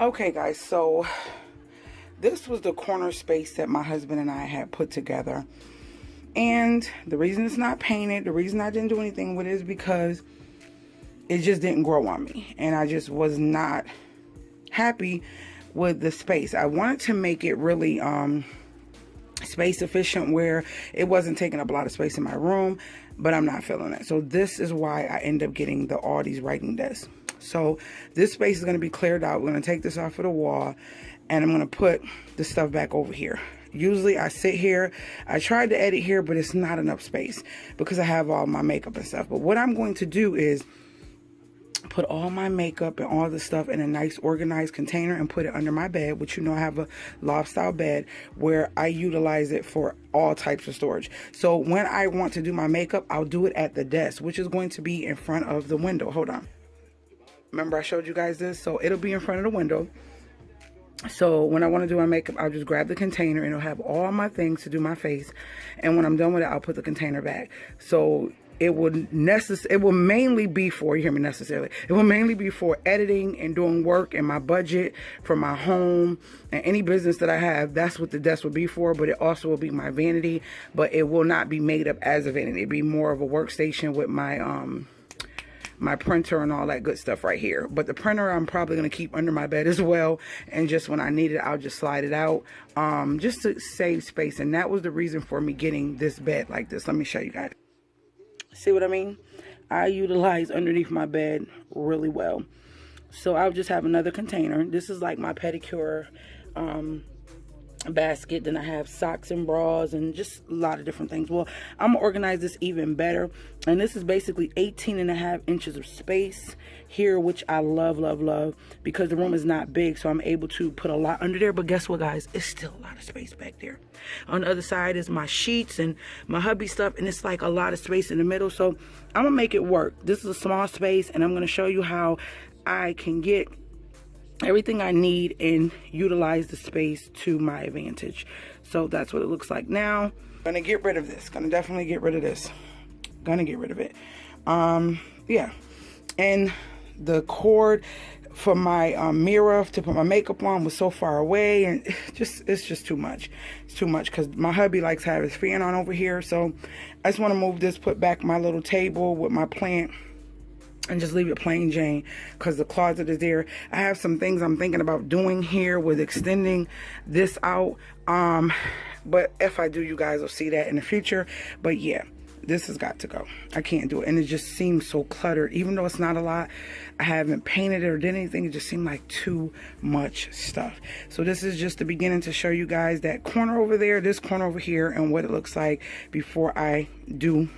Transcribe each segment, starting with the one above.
Okay guys, so this was the corner space that my husband and I had put together. And the reason it's not painted, the reason I didn't do anything with it is because it just didn't grow on me. And I just was not happy with the space. I wanted to make it really space efficient where it wasn't taking up a lot of space in my room, but I'm not feeling it. So this is why I end up getting the Aldi's writing desk. So this space is going to be cleared out. We're going to take this off of the wall and I'm going to put the stuff back over here. Usually I sit here. I tried to edit here, but it's not enough space because I have all my makeup and stuff. But what I'm going to do is put all my makeup and all the stuff in a nice organized container and put it under my bed, which, you know, I have a loft style bed where I utilize it for all types of storage. So when I want to do my makeup, I'll do it at the desk, which is going to be in front of the window. Hold on. Remember I showed you guys this? So it'll be in front of the window. So when I want to do my makeup, I'll just grab the container and it'll have all my things to do my face. And when I'm done with it, I'll put the container back. So it will mainly be for, you hear me, necessarily, it will mainly be for editing and doing work and my budget for my home and any business that I have. That's what the desk will be for, but it also will be my vanity, but it will not be made up as a vanity. It'll be more of a workstation with my my printer and all that good stuff right here. But the printer I'm probably going to keep under my bed as well, and just when I need it, I'll just slide it out just to save space. And that was the reason for me getting this bed like this. Let me show you guys. See what I mean? I utilize underneath my bed really well. So I'll just have another container. This is like my pedicure basket. Then I have socks and bras and just a lot of different things. Well, I'm gonna organize this even better. And this is basically 18.5 inches of space here, which I love, love, love, because the room is not big. So I'm able to put a lot under there. But guess what, guys? It's still a lot of space back there. On the other side is my sheets and my hubby stuff. And it's like a lot of space in the middle. So I'm gonna make it work. This is a small space and I'm gonna show you how I can get everything I need and utilize the space to my advantage. So that's what it looks like now. Gonna get rid of this. Gonna definitely get rid of this. Gonna get rid of it. Yeah. And the cord for my mirror to put my makeup on was so far away, and it's just too much. It's too much because my hubby likes to have his fan on over here. So I just want to move this, put back my little table with my plant, and just leave it plain Jane because the closet is there. I have some things I'm thinking about doing here with extending this out. But if I do, you guys will see that in the future. But yeah, this has got to go. I can't do it. And it just seems so cluttered. Even though it's not a lot, I haven't painted it or did anything. It just seemed like too much stuff. So this is just the beginning to show you guys that corner over there, this corner over here, and what it looks like before I do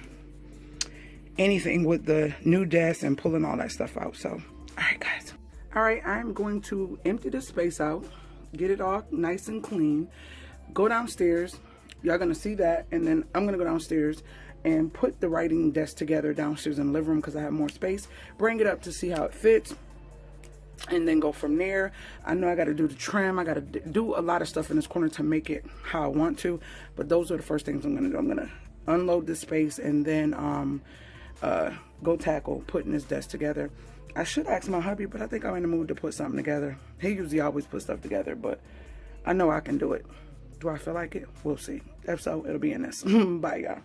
anything with the new desk and pulling all that stuff out. So, all right, guys. All right, I'm going to empty the space out, get it all nice and clean, go downstairs. Y'all gonna see that, and then I'm gonna go downstairs and put the writing desk together downstairs in the living room because I have more space. Bring it up to see how it fits, and then go from there. I know I got to do the trim. I got to do a lot of stuff in this corner to make it how I want to, but those are the first things I'm gonna do. I'm gonna unload this space and then go tackle putting this desk together. I should ask my hubby, but I think I'm in the mood to put something together. He usually always puts stuff together, but I know I can do it. Do I feel like it? We'll see. If so, it'll be in this. Bye, y'all.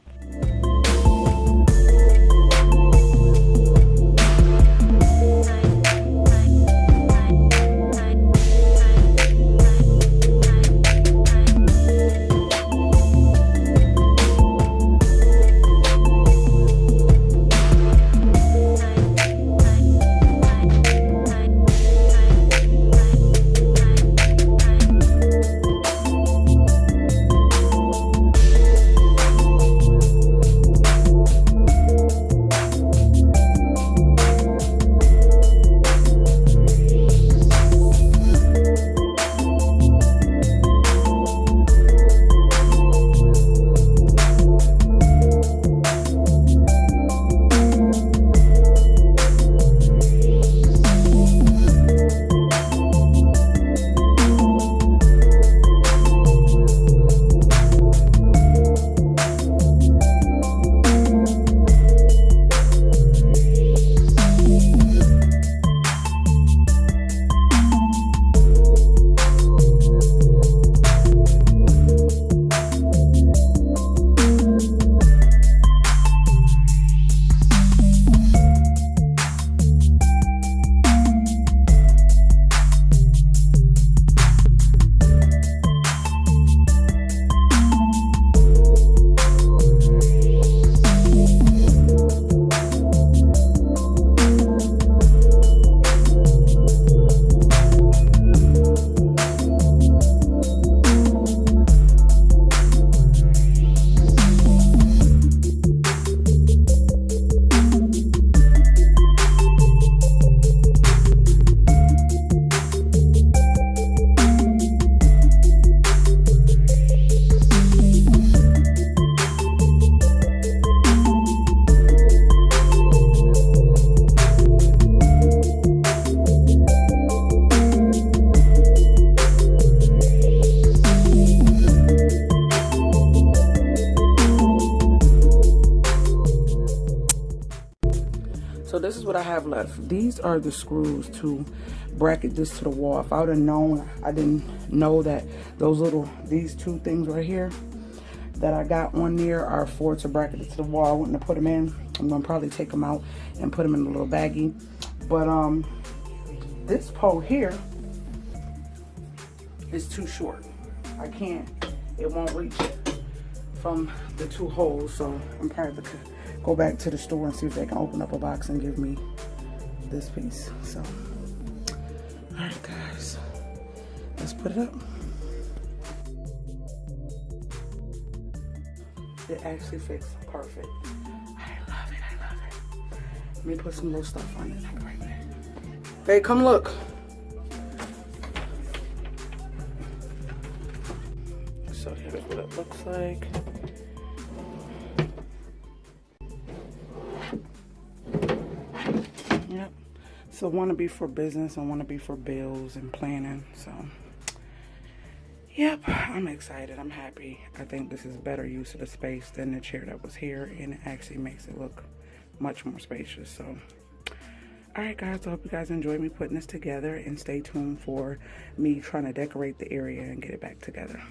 have left. These are the screws to bracket this to the wall. If I would have known, I didn't know that these two things right here that I got on there are for to bracket it to the wall. I wouldn't have put them in. I'm gonna probably take them out and put them in a little baggie. But this pole here is too short. I can't, it won't reach from the two holes. So I'm probably gonna go back to the store and see if they can open up a box and give me this piece. So, all right guys, let's put it up. It actually fits perfect. I love it, I love it. Let me put some little stuff on it. I'll be right back. Babe, come look. So here's what it looks like. Yep. So one to be for business and one to be for bills and planning. So yep, I'm excited. I'm happy. I think this is better use of the space than the chair that was here, and it actually makes it look much more spacious. So, all right, guys. I hope you guys enjoyed me putting this together, and stay tuned for me trying to decorate the area and get it back together.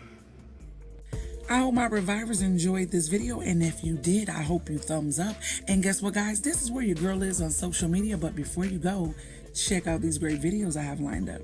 I hope my revivers enjoyed this video, and if you did, I hope you thumbs up. And guess what, guys? This is where your girl is on social media. But before you go, check out these great videos I have lined up.